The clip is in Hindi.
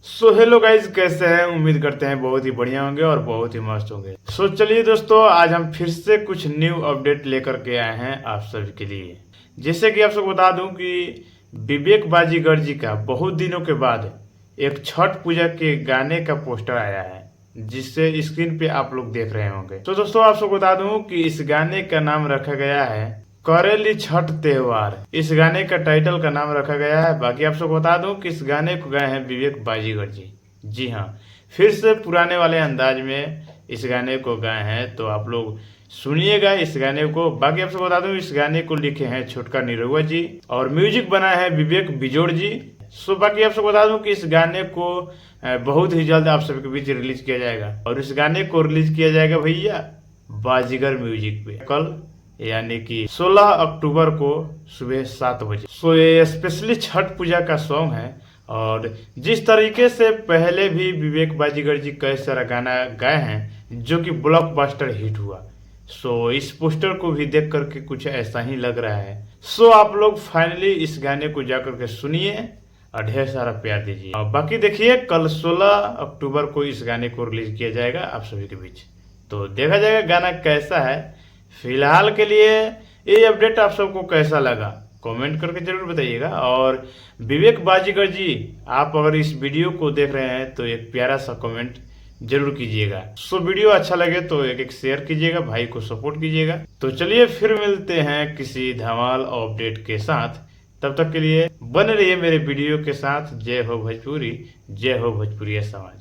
सो हेलो गाइज, कैसे हैं? उम्मीद करते हैं बहुत ही बढ़िया होंगे और बहुत ही मस्त होंगे। सो चलिए दोस्तों, आज हम फिर से कुछ न्यू अपडेट लेकर के आए हैं आप सभी के लिए। जैसे कि आप सबको बता दूं कि विवेक बाजीगर जी का बहुत दिनों के बाद एक छठ पूजा के गाने का पोस्टर आया है, जिससे स्क्रीन पे आप लोग देख रहे होंगे। तो दोस्तों, आप सबको बता दूं कि इस गाने का नाम रखा गया है करेली छठ त्योहार। इस गाने का टाइटल का नाम रखा गया है। बाकी आप सबको बता दूं कि इस गाने को गाए हैं विवेक बाजीगर जी। जी हाँ, फिर से पुराने वाले अंदाज में इस गाने को गाए हैं, तो आप लोग सुनिएगा इस गाने को। बाकी आप सबको बता दूं इस गाने को लिखे हैं छोटका निरहुआ जी और म्यूजिक बना है विवेक बिजोड़ जी। सो बाकी आप सबको बता दूं कि इस गाने को बहुत ही जल्द आप सबके बीच रिलीज किया जाएगा और इस गाने को रिलीज किया जाएगा भैया बाजीगर म्यूजिक पे कल, यानी कि 16 अक्टूबर को सुबह 7 बजे। सो ये स्पेशली छठ पूजा का सॉन्ग है और जिस तरीके से पहले भी विवेक बाजीगर जी कई सारा गाना गाए हैं जो कि ब्लॉकबस्टर हिट हुआ, सो इस पोस्टर को भी देख करके कुछ ऐसा ही लग रहा है। सो आप लोग फाइनली इस गाने को जाकर के सुनिए और ढेर सारा प्यार दीजिए। और बाकी देखिए, कल 16 अक्टूबर को इस गाने को रिलीज किया जाएगा आप सभी के बीच, तो देखा जाएगा गाना कैसा है। फिलहाल के लिए ये अपडेट आप सबको कैसा लगा कमेंट करके जरूर बताइएगा। और विवेक बाजीगर जी, आप अगर इस वीडियो को देख रहे हैं तो एक प्यारा सा कमेंट जरूर कीजिएगा। सो वीडियो अच्छा लगे तो एक शेयर कीजिएगा, भाई को सपोर्ट कीजिएगा। तो चलिए फिर मिलते हैं किसी धमाल अपडेट के साथ। तब तक के लिए बने रहिए मेरे वीडियो के साथ। जय हो भोजपुरी, जय हो भोजपुरी समाज।